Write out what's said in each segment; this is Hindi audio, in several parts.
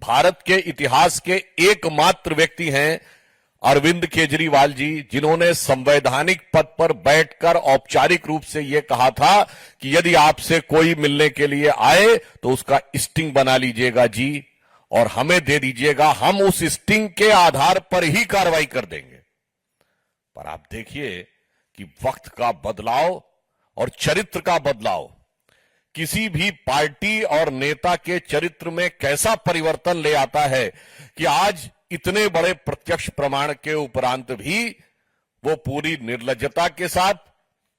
भारत के इतिहास के एकमात्र व्यक्ति हैं अरविंद केजरीवाल जी, जिन्होंने संवैधानिक पद पर बैठकर औपचारिक रूप से यह कहा था कि यदि आपसे कोई मिलने के लिए आए तो उसका स्टिंग बना लीजिएगा जी और हमें दे दीजिएगा, हम उस स्टिंग के आधार पर ही कार्रवाई कर देंगे। पर आप देखिए कि वक्त का बदलाव और चरित्र का बदलाव किसी भी पार्टी और नेता के चरित्र में कैसा परिवर्तन ले आता है कि आज इतने बड़े प्रत्यक्ष प्रमाण के उपरांत भी वो पूरी निर्लज्जता के साथ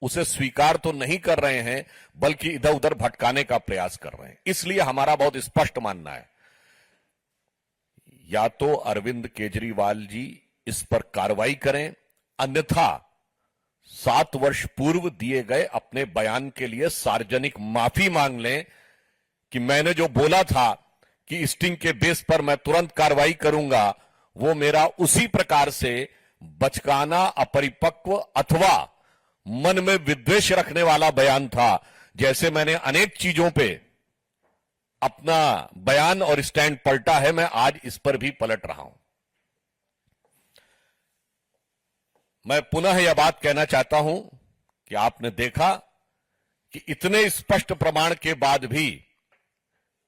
उसे स्वीकार तो नहीं कर रहे हैं, बल्कि इधर उधर भटकाने का प्रयास कर रहे हैं। इसलिए हमारा बहुत स्पष्ट मानना है, या तो अरविंद केजरीवाल जी इस पर कार्रवाई करें, अन्यथा 7 वर्ष पूर्व दिए गए अपने बयान के लिए सार्वजनिक माफी मांग लें कि मैंने जो बोला था कि स्टिंग के बेस पर मैं तुरंत कार्रवाई करूंगा, वो मेरा उसी प्रकार से बचकाना, अपरिपक्व अथवा मन में विद्वेष रखने वाला बयान था। जैसे मैंने अनेक चीजों पे अपना बयान और स्टैंड पलटा है, मैं आज इस पर भी पलट रहा हूं। मैं पुनः यह बात कहना चाहता हूं कि आपने देखा कि इतने स्पष्ट प्रमाण के बाद भी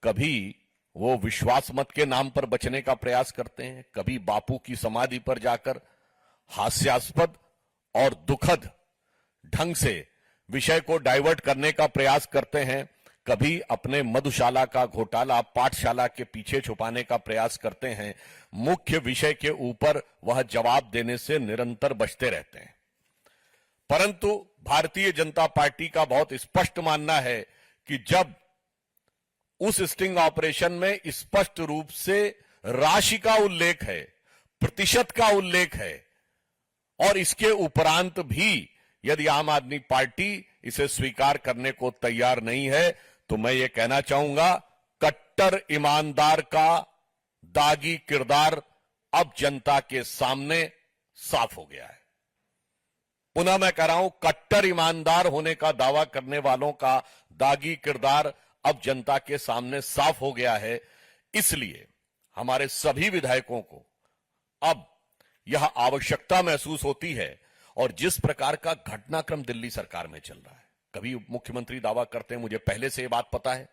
कभी वो विश्वास मत के नाम पर बचने का प्रयास करते हैं, कभी बापू की समाधि पर जाकर हास्यास्पद और दुखद ढंग से विषय को डाइवर्ट करने का प्रयास करते हैं, कभी अपने मधुशाला का घोटाला पाठशाला के पीछे छुपाने का प्रयास करते हैं। मुख्य विषय के ऊपर वह जवाब देने से निरंतर बचते रहते हैं। परंतु भारतीय जनता पार्टी का बहुत स्पष्ट मानना है कि जब उस स्टिंग ऑपरेशन में स्पष्ट रूप से राशि का उल्लेख है, प्रतिशत का उल्लेख है, और इसके उपरांत भी यदि आम आदमी पार्टी इसे स्वीकार करने को तैयार नहीं है, तो मैं ये कहना चाहूंगा, कट्टर ईमानदार का दागी किरदार अब जनता के सामने साफ हो गया है। पुनः मैं कह रहा हूं, कट्टर ईमानदार होने का दावा करने वालों का दागी किरदार अब जनता के सामने साफ हो गया है। इसलिए हमारे सभी विधायकों को अब यह आवश्यकता महसूस होती है, और जिस प्रकार का घटनाक्रम दिल्ली सरकार में चल रहा है, कभी मुख्यमंत्री दावा करते हैं, मुझे पहले से यह बात पता है,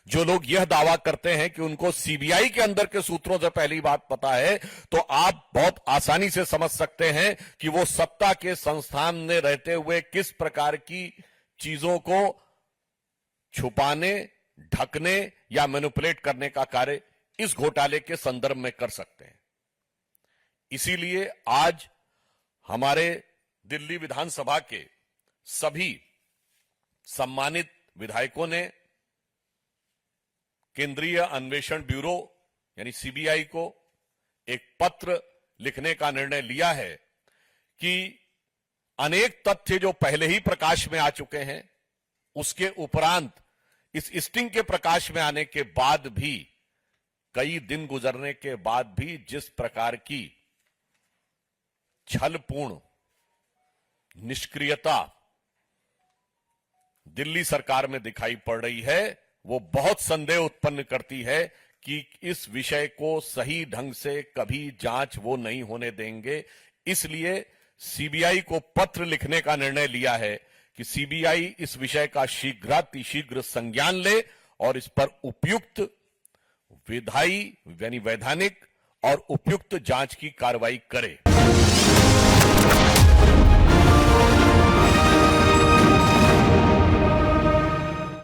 जो लोग यह दावा करते हैं कि उनको सीबीआई के अंदर के सूत्रों से पहली बात पता है, तो आप बहुत आसानी से समझ सकते हैं कि वो सत्ता के संस्थान में रहते हुए किस प्रकार की चीजों को छुपाने, ढकने या मैनिपुलेट करने का कार्य इस घोटाले के संदर्भ में कर सकते हैं। इसीलिए आज हमारे दिल्ली विधानसभा के सभी सम्मानित विधायकों ने केंद्रीय अन्वेषण ब्यूरो यानी सीबीआई को एक पत्र लिखने का निर्णय लिया है कि अनेक तथ्य जो पहले ही प्रकाश में आ चुके हैं, उसके उपरांत इस स्टिंग के प्रकाश में आने के बाद भी, कई दिन गुजरने के बाद भी जिस प्रकार की छलपूर्ण निष्क्रियता दिल्ली सरकार में दिखाई पड़ रही है, वो बहुत संदेह उत्पन्न करती है कि इस विषय को सही ढंग से कभी जांच वो नहीं होने देंगे। इसलिए सीबीआई को पत्र लिखने का निर्णय लिया है कि सीबीआई इस विषय का शीघ्र संज्ञान ले और इस पर उपयुक्त विधायी यानी वैधानिक और उपयुक्त जांच की कार्रवाई करे।